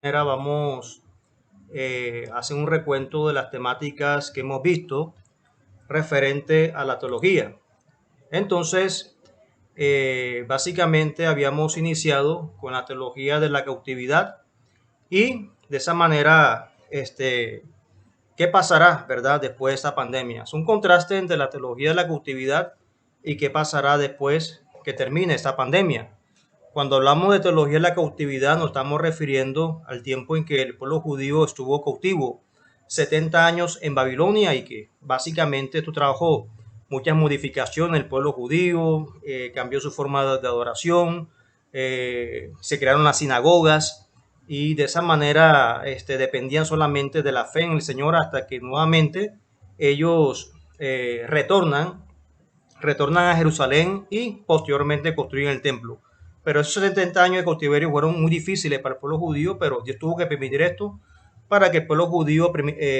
Ahora vamos a hacer un recuento de las temáticas que hemos visto referente a la teología. Entonces, básicamente habíamos iniciado con la teología de la cautividad y de esa manera, ¿qué pasará, verdad, después de esta pandemia? Es un contraste entre la teología de la cautividad y qué pasará después que termine esta pandemia. Cuando hablamos de teología de la cautividad, nos estamos refiriendo al tiempo en que el pueblo judío estuvo cautivo 70 años en Babilonia y que básicamente esto trajo muchas modificaciones en el pueblo judío, cambió su forma de adoración, se crearon las sinagogas y de esa manera dependían solamente de la fe en el Señor hasta que nuevamente ellos retornan a Jerusalén y posteriormente construyen el templo. Pero esos 70 años de cautiverio fueron muy difíciles para el pueblo judío, pero Dios tuvo que permitir esto para que el pueblo judío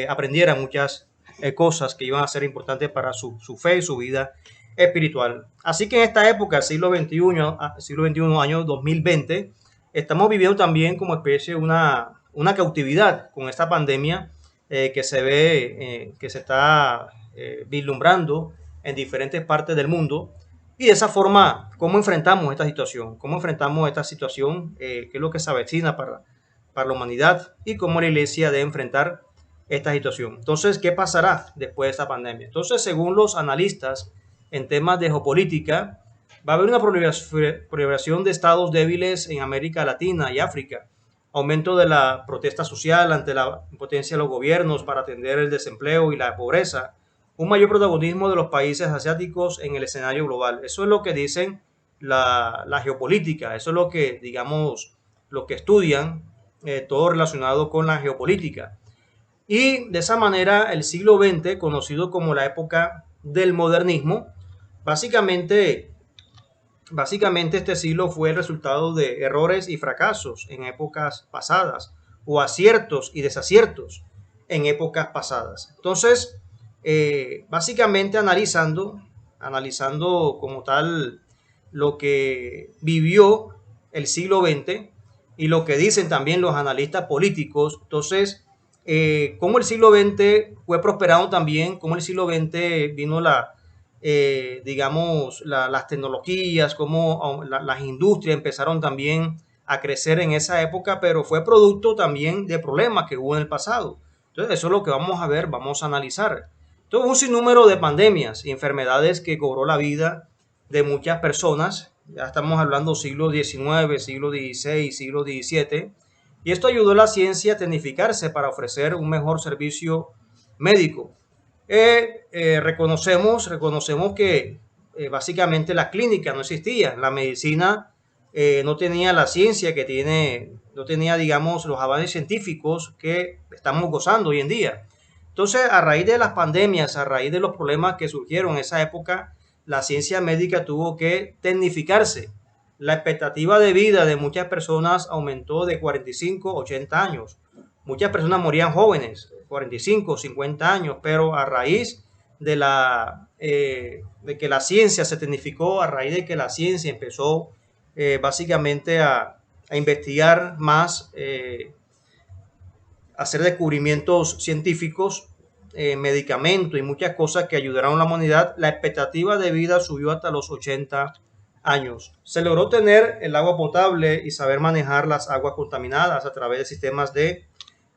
aprendiera muchas cosas que iban a ser importantes para su fe y su vida espiritual. Así que en esta época, siglo XXI, año 2020, estamos viviendo también como especie una cautividad con esta pandemia que se ve, que se está vislumbrando en diferentes partes del mundo. Y de esa forma, ¿cómo enfrentamos esta situación? ¿Cómo enfrentamos esta situación? ¿Qué es lo que se avecina para la humanidad? ¿Y cómo la iglesia debe enfrentar esta situación? Entonces, ¿qué pasará después de esta pandemia? Entonces, según los analistas en temas de geopolítica, va a haber una proliferación de estados débiles en América Latina y África, aumento de la protesta social ante la impotencia de los gobiernos para atender el desempleo y la pobreza, un mayor protagonismo de los países asiáticos en el escenario global. Eso es lo que dicen la geopolítica, eso es lo que, digamos, lo que estudian, todo relacionado con la geopolítica. Y de esa manera el siglo XX, conocido como la época del modernismo, básicamente, básicamente este siglo fue el resultado de errores y fracasos en épocas pasadas, o aciertos y desaciertos en épocas pasadas. Entonces, básicamente analizando como tal lo que vivió el siglo XX y lo que dicen también los analistas políticos. Entonces, cómo el siglo XX fue prosperado también, cómo el siglo XX vino digamos, las tecnologías, cómo las industrias empezaron también a crecer en esa época, pero fue producto también de problemas que hubo en el pasado. Entonces, eso es lo que vamos a ver, vamos a analizar. Entonces, un sinnúmero de pandemias y enfermedades que cobró la vida de muchas personas. Ya estamos hablando siglo XIX, siglo XVI, siglo XVII. Y esto ayudó a la ciencia a tecnificarse para ofrecer un mejor servicio médico. Reconocemos que básicamente la clínica no existía, la medicina no tenía la ciencia que tiene, no tenía, digamos, los avances científicos que estamos gozando hoy en día. Entonces, a raíz de las pandemias, a raíz de los problemas que surgieron en esa época, la ciencia médica tuvo que tecnificarse. La expectativa de vida de muchas personas aumentó de 45 a 80 años. Muchas personas morían jóvenes, 45, 50 años, pero a raíz de que la ciencia se tecnificó, a raíz de que la ciencia empezó básicamente a investigar más, hacer descubrimientos científicos, medicamentos y muchas cosas que ayudaron a la humanidad, la expectativa de vida subió hasta los 80 años. Se logró tener el agua potable y saber manejar las aguas contaminadas a través de sistemas de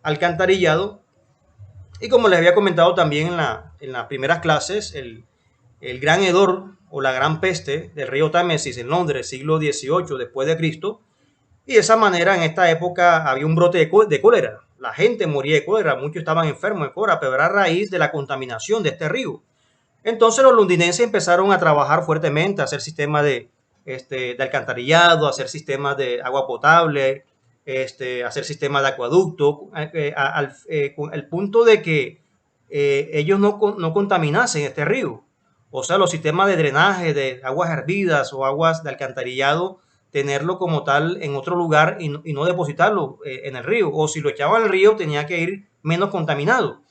alcantarillado. Y como les había comentado también en las primeras clases, el gran hedor o la gran peste del río Támesis en Londres, siglo XVIII después de Cristo, y de esa manera en esta época había un brote de cólera. La gente moría de cólera, muchos estaban enfermos de cólera, pero era a raíz de la contaminación de este río. Entonces los londinenses empezaron a trabajar fuertemente, a hacer sistemas de alcantarillado, a hacer sistemas de agua potable, hacer sistemas de acueducto, con el punto de que ellos no contaminasen este río. O sea, los sistemas de drenaje de aguas hervidas o aguas de alcantarillado, tenerlo como tal en otro lugar y no depositarlo en el río. O si lo echaban al río, tenía que ir menos contaminado.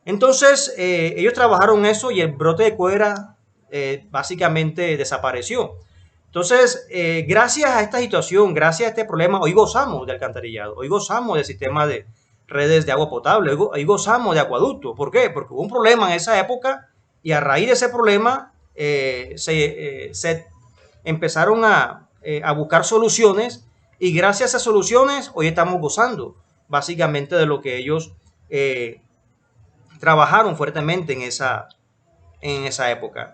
Entonces, ellos trabajaron eso y el brote de cólera básicamente desapareció. Entonces, gracias a esta situación, gracias a este problema, hoy gozamos de alcantarillado, hoy gozamos del sistema de redes de agua potable, hoy gozamos de acueducto. ¿Por qué? Porque hubo un problema en esa época y a raíz de ese problema se empezaron a buscar soluciones y gracias a esas soluciones hoy estamos gozando básicamente de lo que ellos trabajaron fuertemente en esa época.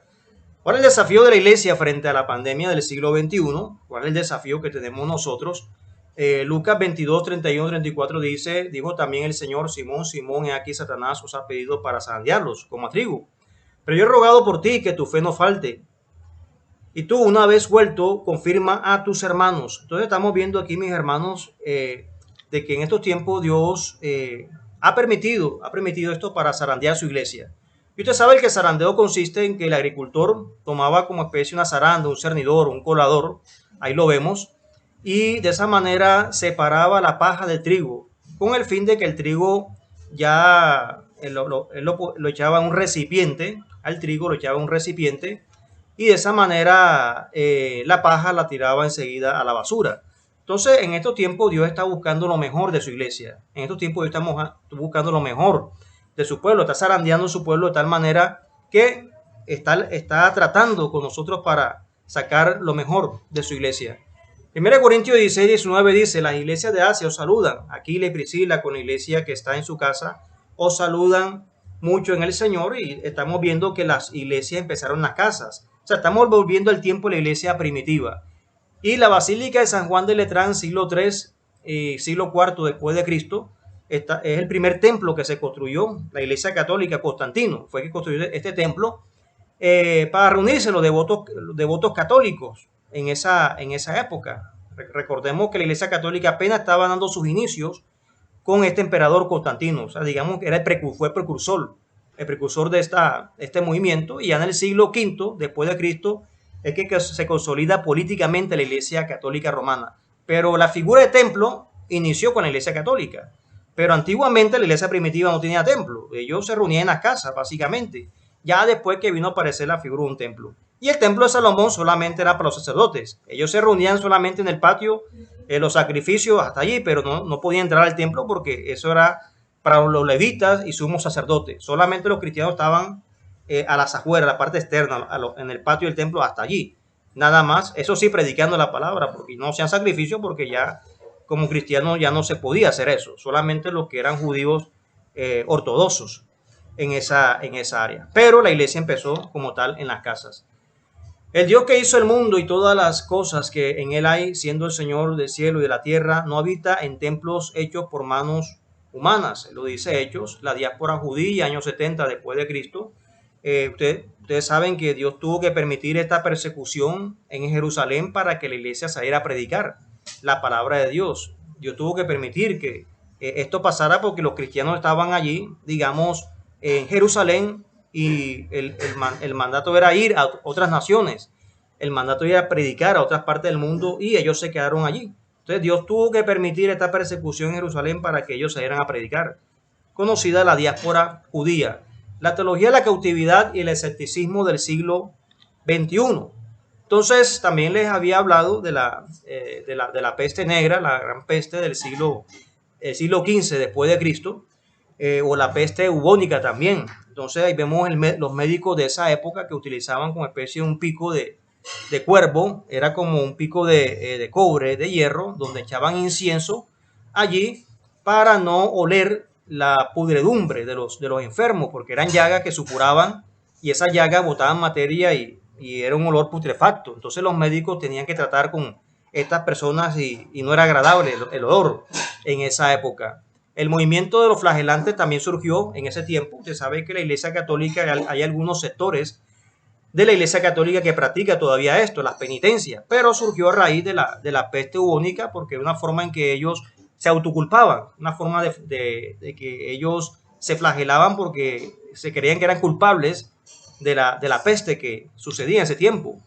¿Cuál es el desafío de la iglesia frente a la pandemia del siglo XXI? ¿Cuál es el desafío que tenemos nosotros? Lucas 22, 31, 34 dice, dijo también el Señor, Simón, Simón, he aquí Satanás os ha pedido para zarandearlos como a trigo. Pero yo he rogado por ti que tu fe no falte. Y tú, una vez vuelto, confirma a tus hermanos. Entonces estamos viendo aquí, mis hermanos, de que en estos tiempos Dios ha permitido esto para zarandear su iglesia. Y usted sabe que el zarandeo consiste en que el agricultor tomaba como especie una zaranda, un cernidor, un colador, ahí lo vemos, y de esa manera separaba la paja del trigo, con el fin de que el trigo ya él lo echaba en un recipiente, al trigo lo echaba en un recipiente, y de esa manera la paja la tiraba enseguida a la basura. Entonces, en estos tiempos Dios está buscando lo mejor de su iglesia. En estos tiempos Dios está buscando lo mejor de su pueblo, está zarandeando su pueblo de tal manera que está tratando con nosotros para sacar lo mejor de su iglesia. 1 Corintios 16, 19 dice, las iglesias de Asia os saludan. Aquila y Priscila con la iglesia que está en su casa os saludan mucho en el Señor, y estamos viendo que las iglesias empezaron en las casas. O sea, estamos volviendo al tiempo de la iglesia primitiva. Y la Basílica de San Juan de Letrán, siglo III, siglo IV después de Cristo, es el primer templo que se construyó. La Iglesia Católica, Constantino, fue que construyó este templo para reunirse los devotos católicos en esa época. Recordemos que la Iglesia Católica apenas estaba dando sus inicios con este emperador Constantino. O sea, digamos que fue el precursor de este movimiento, y ya en el siglo V después de Cristo es que se consolida políticamente la Iglesia Católica Romana. Pero la figura de templo inició con la Iglesia Católica. Pero antiguamente la iglesia primitiva no tenía templo. Ellos se reunían en las casas, básicamente. Ya después que vino a aparecer la figura de un templo. Y el templo de Salomón solamente era para los sacerdotes. Ellos se reunían solamente en el patio, los sacrificios hasta allí, pero no podían entrar al templo porque eso era para los levitas y sumos sacerdotes. Solamente los cristianos estaban a las afueras, la parte externa, en el patio del templo hasta allí. Nada más, eso sí, predicando la palabra, porque no hacían sacrificios, porque ya como cristiano ya no se podía hacer eso, solamente los que eran judíos ortodoxos en esa área. Pero la iglesia empezó como tal en las casas. El Dios que hizo el mundo y todas las cosas que en él hay, siendo el Señor del cielo y de la tierra, no habita en templos hechos por manos humanas. Lo dice Hechos, la diáspora judía, años 70 después de Cristo. Ustedes saben que Dios tuvo que permitir esta persecución en Jerusalén para que la iglesia saliera a predicar la palabra de Dios. Dios tuvo que permitir que esto pasara porque los cristianos estaban allí, digamos, en Jerusalén, y el mandato era ir a otras naciones, el mandato era predicar a otras partes del mundo, y ellos se quedaron allí. Entonces Dios tuvo que permitir esta persecución en Jerusalén para que ellos salieran a predicar. Conocida la diáspora judía, la teología de la cautividad y el escepticismo del siglo XXI. Entonces, también les había hablado de la peste negra, la gran peste del siglo XV después de Cristo, o la peste bubónica también. Entonces, ahí vemos los médicos de esa época que utilizaban como especie un pico de cuervo, era como un pico de cobre, de hierro, donde echaban incienso allí para no oler la pudredumbre de los enfermos, porque eran llagas que supuraban, y esas llagas botaban materia y era un olor putrefacto. Entonces los médicos tenían que tratar con estas personas y no era agradable el olor en esa época. El movimiento de los flagelantes también surgió en ese tiempo. Usted sabe que la Iglesia Católica, hay algunos sectores de la Iglesia Católica que practica todavía esto, las penitencias, pero surgió a raíz de la peste bubónica, porque era una forma en que ellos se autoculpaban, una forma de que ellos se flagelaban porque se creían que eran culpables de la peste que sucedía en ese tiempo.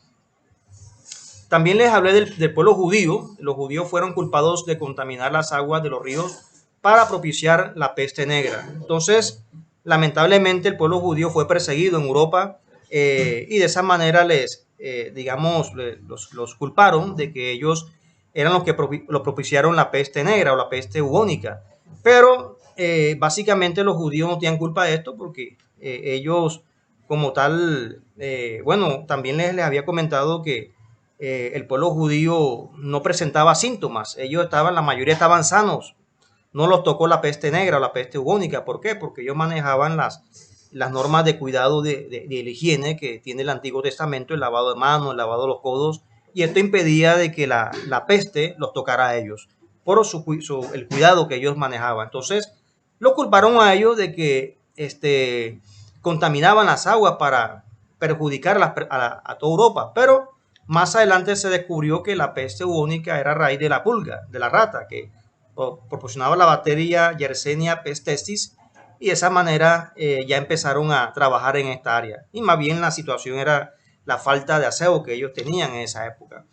También les hablé del pueblo judío. Los judíos fueron culpados de contaminar las aguas de los ríos para propiciar la peste negra. Entonces, lamentablemente, el pueblo judío fue perseguido en Europa, y de esa manera les digamos, los culparon de que ellos eran los que lo propiciaron la peste negra o la peste bubónica. Pero básicamente los judíos no tenían culpa de esto porque ellos como tal, bueno, también les había comentado que el pueblo judío no presentaba síntomas, ellos estaban, la mayoría estaban sanos, no los tocó la peste negra o la peste bubónica. ¿Por qué? Porque ellos manejaban las normas de cuidado de la higiene que tiene el Antiguo Testamento, el lavado de manos, el lavado de los codos, y esto impedía de que la peste los tocara a ellos, por el cuidado que ellos manejaban. Entonces, lo culparon a ellos de que contaminaban las aguas para perjudicar a toda Europa, pero más adelante se descubrió que la peste bubónica era a raíz de la pulga, de la rata, que proporcionaba la bacteria Yersinia pestis, y de esa manera ya empezaron a trabajar en esta área. Y más bien la situación era la falta de aseo que ellos tenían en esa época.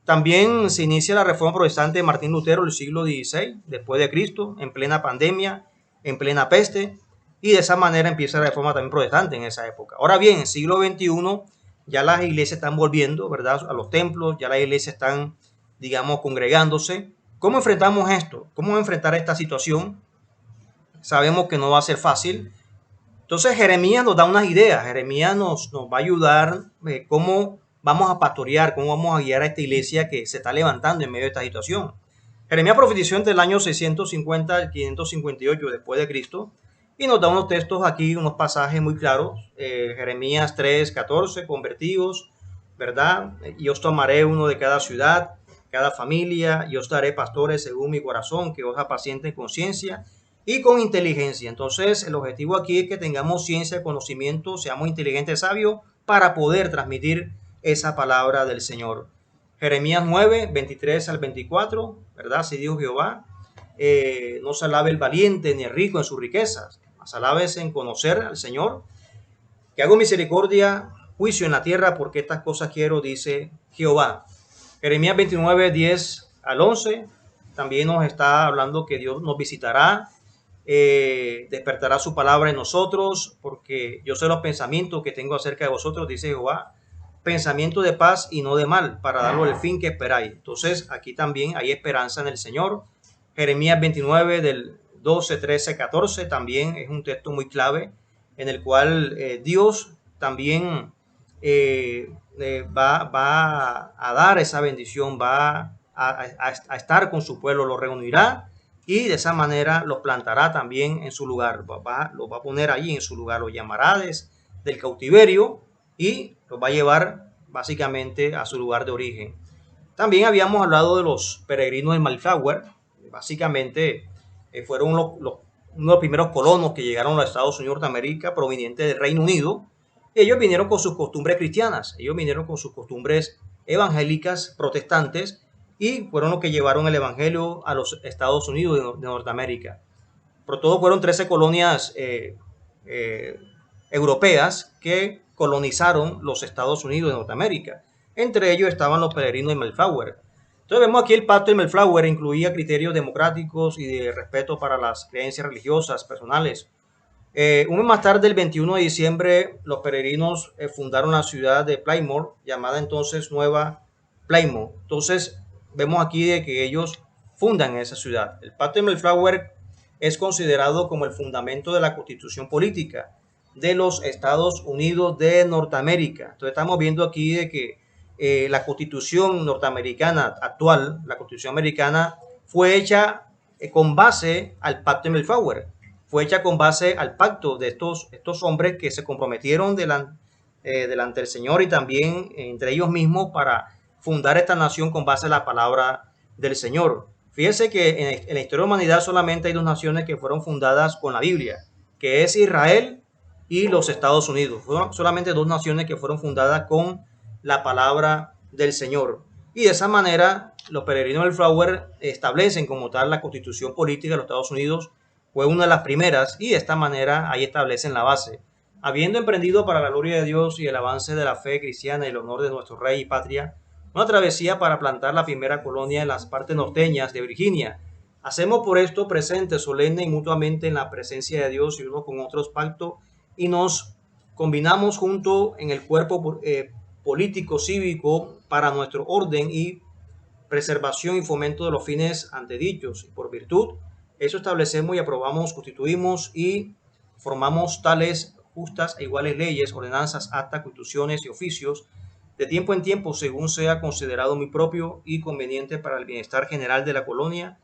También se inicia la reforma protestante de Martín Lutero en el siglo XVI, después de Cristo, en plena pandemia, en plena peste, y de esa manera empieza la reforma también protestante en esa época. Ahora bien, en el siglo XXI ya las iglesias están volviendo, ¿verdad?, a los templos, ya las iglesias están, digamos, congregándose. ¿Cómo enfrentamos esto? ¿Cómo enfrentar esta situación? Sabemos que no va a ser fácil. Entonces Jeremías nos da unas ideas, Jeremías nos va a ayudar cómo vamos a pastorear, cómo vamos a guiar a esta iglesia que se está levantando en medio de esta situación. Jeremías profetizó entre el año 650 y 558 después de Cristo, y nos da unos textos aquí, unos pasajes muy claros. Jeremías 3:14, convertidos, ¿verdad? Y os tomaré uno de cada ciudad, cada familia, y os daré pastores según mi corazón, que os apacienten con ciencia y con inteligencia. Entonces, el objetivo aquí es que tengamos ciencia, conocimiento, seamos inteligentes, sabios, para poder transmitir esa palabra del Señor. Jeremías 9, 23 al 24, ¿verdad? Así dijo Jehová, no se alabe el valiente ni el rico en sus riquezas, mas alabes en conocer al Señor, que hago misericordia, juicio en la tierra, porque estas cosas quiero, dice Jehová. Jeremías 29, 10 al 11, también nos está hablando que Dios nos visitará, despertará su palabra en nosotros, porque yo sé los pensamientos que tengo acerca de vosotros, dice Jehová, pensamiento de paz y no de mal, para daros el fin que esperáis. Entonces aquí también hay esperanza en el Señor. Jeremías 29 del 12, 13, 14 también es un texto muy clave en el cual Dios también va a dar esa bendición, va a estar con su pueblo, lo reunirá y de esa manera los plantará también en su lugar, los va a poner allí en su lugar, los llamará del cautiverio y los va a llevar básicamente a su lugar de origen. También habíamos hablado de los peregrinos del Mayflower, básicamente fueron uno de los primeros colonos que llegaron a los Estados Unidos de América provenientes del Reino Unido. Ellos vinieron con sus costumbres cristianas, ellos vinieron con sus costumbres evangélicas, protestantes, y fueron los que llevaron el evangelio a los Estados Unidos de Norteamérica. Por todo fueron 13 colonias europeas que colonizaron los Estados Unidos de Norteamérica. Entre ellos estaban los peregrinos de Mayflower. Entonces vemos aquí el pacto de Mayflower incluía criterios democráticos y de respeto para las creencias religiosas personales. Un mes más tarde, el 21 de diciembre, los peregrinos fundaron la ciudad de Plymouth, llamada entonces Nueva Plymouth. Entonces vemos aquí de que ellos fundan esa ciudad. El pacto de Mayflower es considerado como el fundamento de la constitución política de los Estados Unidos de Norteamérica. Entonces estamos viendo aquí de que la constitución norteamericana actual, la constitución americana, fue hecha con base al pacto de Mayflower, fue hecha con base al pacto de estos hombres que se comprometieron delante del Señor y también entre ellos mismos para fundar esta nación con base a la palabra del Señor. Fíjense que en la historia de la humanidad solamente hay dos naciones que fueron fundadas con la Biblia, que es Israel y los Estados Unidos. Fueron solamente dos naciones que fueron fundadas con la palabra del Señor. Y de esa manera los peregrinos del Mayflower establecen como tal la constitución política de los Estados Unidos. Fue una de las primeras y de esta manera ahí establecen la base. Habiendo emprendido para la gloria de Dios y el avance de la fe cristiana y el honor de nuestro rey y patria, una travesía para plantar la primera colonia en las partes norteñas de Virginia. Hacemos por esto presente, solemne y mutuamente en la presencia de Dios y unos con otros pacto y nos combinamos junto en el cuerpo político, cívico, para nuestro orden y preservación y fomento de los fines antedichos. Y por virtud, eso establecemos y aprobamos, constituimos y formamos tales justas e iguales leyes, ordenanzas, actas, constituciones y oficios, de tiempo en tiempo, según sea considerado muy propio y conveniente para el bienestar general de la colonia,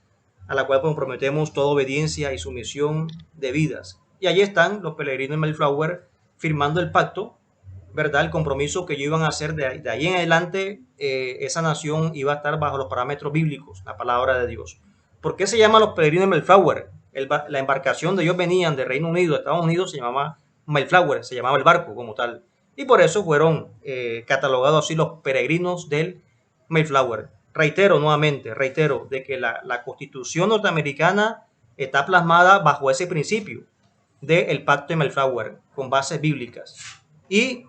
a la cual comprometemos toda obediencia y sumisión debidas. Y allí están los peregrinos de Mayflower firmando el pacto, ¿verdad? El compromiso que ellos iban a hacer de ahí en adelante, esa nación iba a estar bajo los parámetros bíblicos, la palabra de Dios. ¿Por qué se llama los peregrinos de Mayflower? La embarcación de ellos venían de Reino Unido, de Estados Unidos, se llamaba Mayflower, se llamaba el barco como tal. Y por eso fueron catalogados así los peregrinos del Mayflower. Reitero nuevamente, de que la Constitución norteamericana está plasmada bajo ese principio del Pacto de Mayflower, con bases bíblicas. Y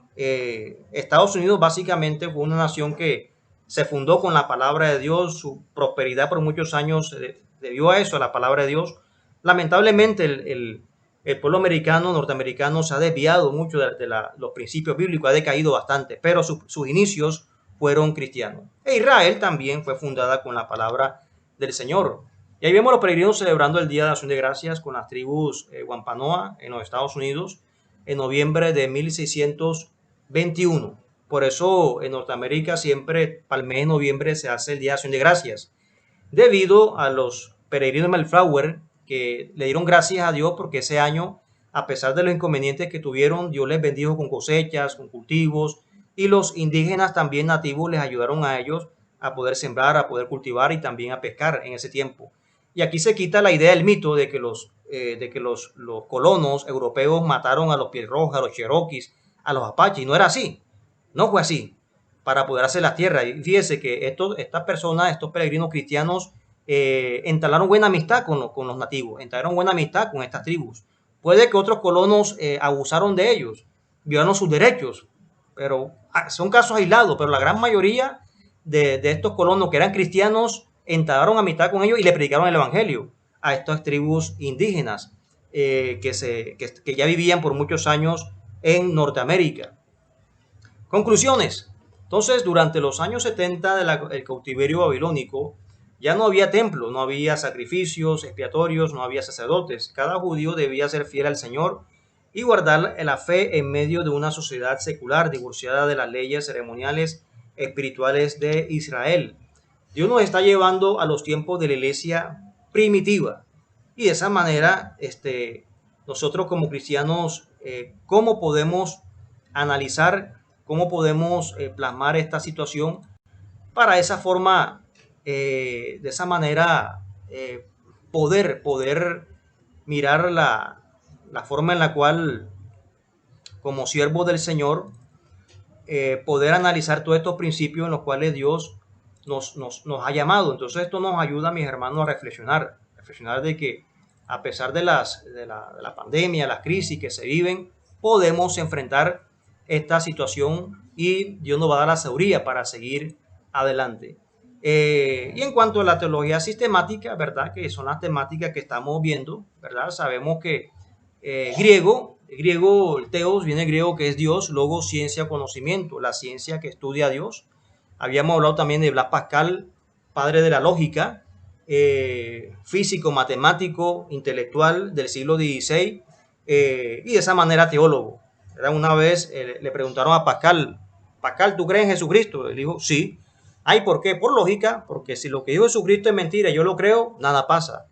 Estados Unidos básicamente fue una nación que se fundó con la palabra de Dios, su prosperidad por muchos años debió a eso, a la palabra de Dios. Lamentablemente el pueblo americano, norteamericano, se ha desviado mucho de los principios bíblicos, ha decaído bastante, pero sus inicios fueron cristianos. E Israel también fue fundada con la palabra del Señor. Y ahí vemos a los peregrinos celebrando el Día de Acción de Gracias con las tribus Wampanoag en los Estados Unidos en noviembre de 1621. Por eso en Norteamérica siempre para el mes de noviembre se hace el Día de Acción de Gracias, debido a los peregrinos de Mayflower que le dieron gracias a Dios porque ese año, a pesar de los inconvenientes que tuvieron, Dios les bendijo con cosechas, con cultivos, y los indígenas también nativos les ayudaron a ellos a poder sembrar, a poder cultivar y también a pescar en ese tiempo. Y aquí se quita la idea, el mito de que los colonos europeos mataron a los piel roja, a los cherokees, a los apaches, y no era así, no fue así, para poder hacer la tierra. Y fíjese que estas personas, estos peregrinos cristianos, entablaron buena amistad con los nativos, entablaron buena amistad con estas tribus. Puede que otros colonos abusaron de ellos, violaron sus derechos, pero son casos aislados, pero la gran mayoría de estos colonos que eran cristianos entablaron amistad con ellos y le predicaron el evangelio a estas tribus indígenas que ya vivían por muchos años en Norteamérica. Conclusiones. Entonces, durante los años 70 del cautiverio babilónico, ya no había templo, no había sacrificios expiatorios, no había sacerdotes. Cada judío debía ser fiel al Señor y guardar la fe en medio de una sociedad secular divorciada de las leyes ceremoniales espirituales de Israel. Dios nos está llevando a los tiempos de la iglesia primitiva y de esa manera nosotros como cristianos, ¿cómo podemos analizar, cómo podemos plasmar esta situación para esa forma, de esa manera, poder mirar la forma en la cual, como siervos del Señor, poder analizar todos estos principios en los cuales Dios nos ha llamado? Entonces esto nos ayuda, mis hermanos, a reflexionar de que a pesar de la pandemia, las crisis que se viven, podemos enfrentar esta situación y Dios nos va a dar la sabiduría para seguir adelante. Y en cuanto a la teología sistemática, ¿verdad? Que son las temáticas que estamos viendo, ¿verdad? Sabemos que griego, el teos viene griego que es Dios, luego ciencia, conocimiento, la ciencia que estudia a Dios. Habíamos hablado también de Blas Pascal, padre de la lógica, físico, matemático, intelectual del siglo XVI, y de esa manera teólogo. Una vez le preguntaron a Pascal, ¿tú crees en Jesucristo? Él dijo, sí. Ay, ¿por qué? Por lógica, porque si lo que dijo Jesucristo es mentira y yo lo creo, nada pasa.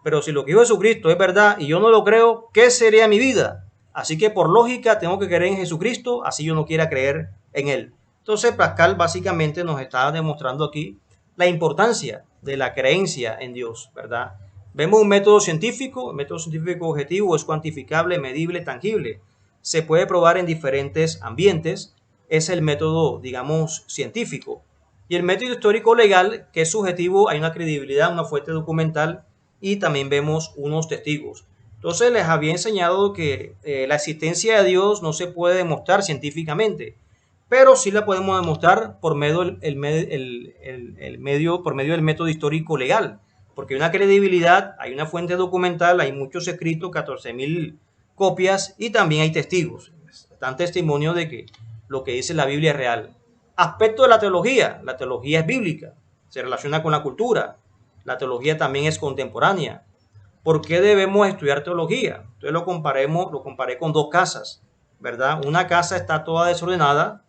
Pero si lo que dijo Jesucristo es verdad y yo no lo creo, ¿qué sería mi vida? Así que por lógica tengo que creer en Jesucristo, así yo no quiera creer en Él. Entonces Pascal básicamente nos está demostrando aquí la importancia de la creencia en Dios, ¿verdad? Vemos un método científico, el método científico objetivo es cuantificable, medible, tangible. Se puede probar en diferentes ambientes, es el método, digamos, científico. Y el método histórico legal, que es subjetivo, hay una credibilidad, una fuente documental y también vemos unos testigos. Entonces les había enseñado que la existencia de Dios no se puede demostrar científicamente, pero sí la podemos demostrar por medio del método histórico legal, porque hay una credibilidad, hay una fuente documental, hay muchos escritos, 14.000 copias y también hay testigos. Están testimonios de que lo que dice la Biblia es real. Aspecto de la teología es bíblica, se relaciona con la cultura, la teología también es contemporánea. ¿Por qué debemos estudiar teología? Entonces lo comparé con dos casas, ¿verdad? Una casa está toda desordenada,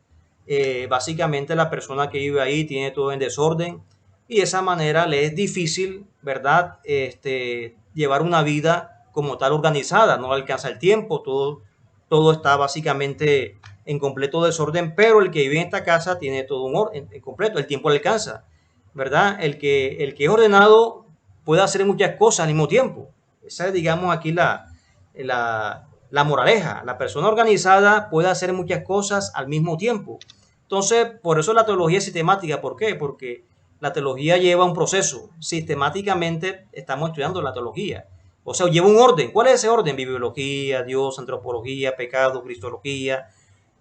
básicamente la persona que vive ahí tiene todo en desorden y de esa manera le es difícil, ¿verdad? Llevar una vida como tal organizada, no alcanza el tiempo, todo está básicamente en completo desorden, pero el que vive en esta casa tiene todo un orden en completo, el tiempo le alcanza, ¿verdad? El que es ordenado puede hacer muchas cosas al mismo tiempo. Esa es, digamos, aquí la moraleja. La persona organizada puede hacer muchas cosas al mismo tiempo. Entonces, por eso la teología es sistemática. ¿Por qué? Porque la teología lleva un proceso. Sistemáticamente estamos estudiando la teología. O sea, lleva un orden. ¿Cuál es ese orden? Bibliología, Dios, antropología, pecado, cristología,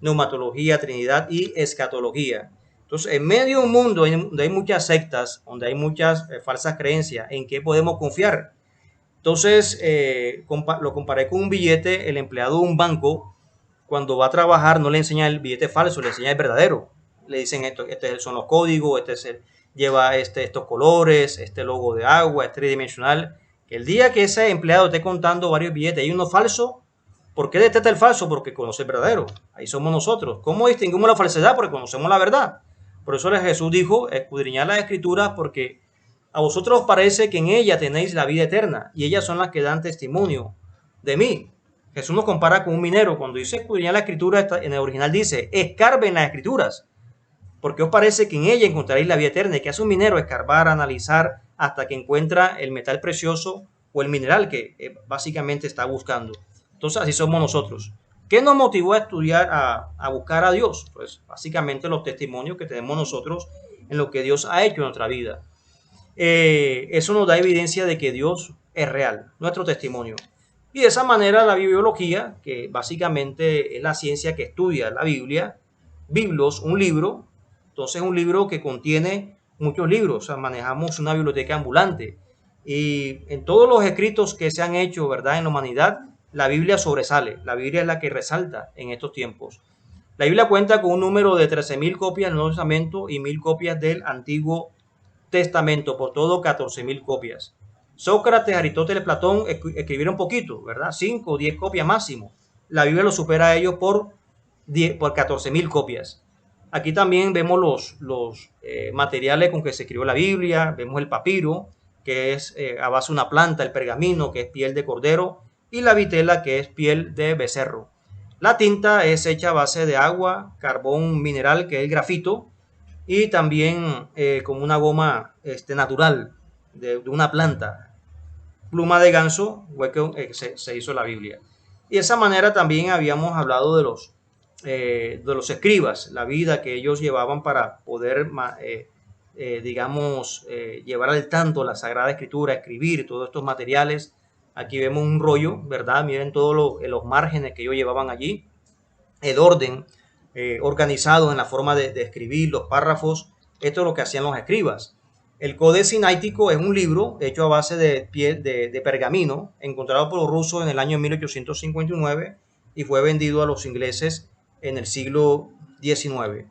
neumatología, trinidad y escatología. Entonces, en medio de un mundo donde hay muchas sectas, donde hay muchas falsas creencias, ¿en qué podemos confiar? Entonces, lo comparé con un billete. El empleado de un banco, cuando va a trabajar, no le enseña el billete falso, le enseña el verdadero. Le dicen, estos son los códigos, lleva estos colores, este logo de agua, es tridimensional. El día que ese empleado esté contando varios billetes, hay uno falso. ¿Por qué detecta el falso? Porque conoce el verdadero. Ahí somos nosotros. ¿Cómo distinguimos la falsedad? Porque conocemos la verdad. Por eso Jesús dijo, escudriñad las escrituras porque a vosotros os parece que en ella tenéis la vida eterna y ellas son las que dan testimonio de mí. Jesús nos compara con un minero. Cuando dice escudriñar la escritura, en el original dice, escarben las escrituras, porque os parece que en ella encontraréis la vida eterna. ¿Y qué hace un minero? Escarbar, analizar, hasta que encuentra el metal precioso o el mineral que básicamente está buscando. Entonces así somos nosotros. ¿Qué nos motivó a estudiar, a buscar a Dios? Pues básicamente los testimonios que tenemos nosotros en lo que Dios ha hecho en nuestra vida. Eso nos da evidencia de que Dios es real, nuestro testimonio. Y de esa manera la bibliología, que básicamente es la ciencia que estudia la Biblia, Biblos, un libro, entonces un libro que contiene muchos libros, o sea, manejamos una biblioteca ambulante. Y en todos los escritos que se han hecho, ¿verdad?, en la humanidad, la Biblia sobresale, la Biblia es la que resalta en estos tiempos. La Biblia cuenta con un número de 13.000 copias del Nuevo Testamento y 1.000 copias del Antiguo Testamento, por todo 14.000 copias. Sócrates, Aristóteles, Platón escribieron poquito, ¿verdad? 5 o 10 copias máximo. La Biblia lo supera a ellos por 14.000 copias. Aquí también vemos los materiales con que se escribió la Biblia. Vemos el papiro, que es a base de una planta, el pergamino, que es piel de cordero, y la vitela, que es piel de becerro. La tinta es hecha a base de agua, carbón mineral, que es el grafito, y también como una goma natural de una planta. Pluma de ganso, hueco, se hizo la Biblia. Y de esa manera también habíamos hablado de los escribas, la vida que ellos llevaban para poder, llevar al tanto la Sagrada Escritura, escribir todos estos materiales. Aquí vemos un rollo, ¿verdad? Miren todos los márgenes que ellos llevaban allí, el orden organizado en la forma de escribir los párrafos. Esto es lo que hacían los escribas. El Codex Sinaítico es un libro hecho a base de piel de pergamino, encontrado por los rusos en el año 1859 y fue vendido a los ingleses en el siglo XIX.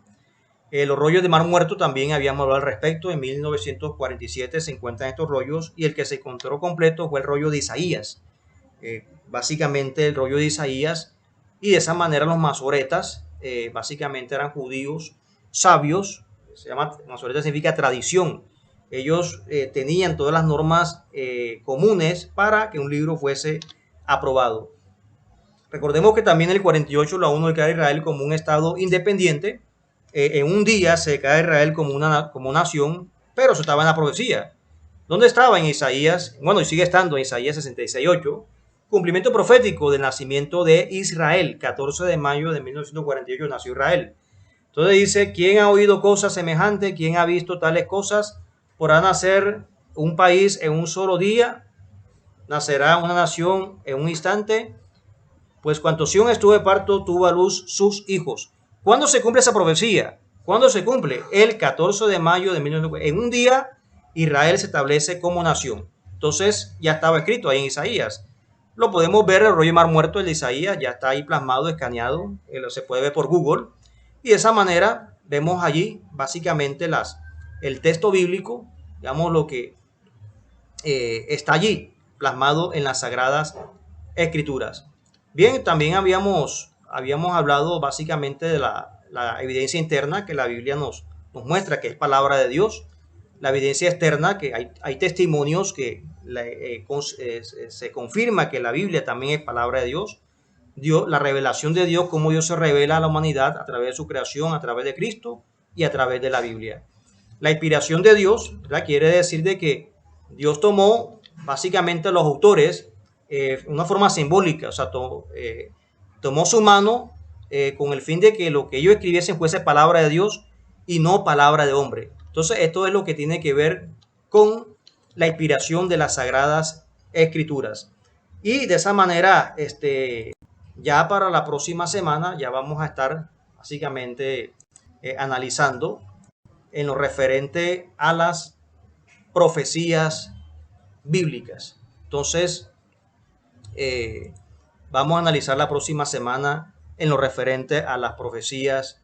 Los rollos de Mar Muerto también habíamos hablado al respecto. En 1947 se encuentran estos rollos y el que se encontró completo fue el rollo de Isaías. Básicamente el rollo de Isaías, y de esa manera los masoretas básicamente eran judíos sabios. Se llama, masoreta significa tradición. Ellos tenían todas las normas comunes para que un libro fuese aprobado. Recordemos que también en el 48 la ONU declara a Israel como un estado independiente. En un día se declara a Israel como nación, pero eso estaba en la profecía. ¿Dónde estaba? En Isaías, bueno, y sigue estando en Isaías 66:8, cumplimiento profético del nacimiento de Israel. 14 de mayo de 1948 nació Israel. Entonces dice, ¿quién ha oído cosas semejantes? ¿Quién ha visto tales cosas? ¿Podrá nacer un país en un solo día? ¿Nacerá una nación en un instante? Pues cuando Sión estuvo de parto, tuvo a luz sus hijos. ¿Cuándo se cumple esa profecía? ¿Cuándo se cumple? El 14 de mayo de 1948. En un día, Israel se establece como nación. Entonces, ya estaba escrito ahí en Isaías. Lo podemos ver, el rollo de Mar Muerto, el de Isaías, ya está ahí plasmado, escaneado. Se puede ver por Google. Y de esa manera, vemos allí básicamente el texto bíblico, digamos lo que está allí plasmado en las Sagradas Escrituras. Bien, también habíamos hablado básicamente de la evidencia interna que la Biblia nos muestra que es palabra de Dios. La evidencia externa, que hay testimonios que se confirma que la Biblia también es palabra de Dios. La revelación de Dios, cómo Dios se revela a la humanidad a través de su creación, a través de Cristo y a través de la Biblia. La inspiración de Dios, ¿verdad?, quiere decir de que Dios tomó básicamente a los autores una forma simbólica, o sea, tomó su mano con el fin de que lo que ellos escribiesen fuese palabra de Dios y no palabra de hombre. Entonces, esto es lo que tiene que ver con la inspiración de las Sagradas Escrituras. Y de esa manera, ya para la próxima semana, ya vamos a estar básicamente analizando en lo referente a las profecías bíblicas. Entonces, vamos a analizar la próxima semana en lo referente a las profecías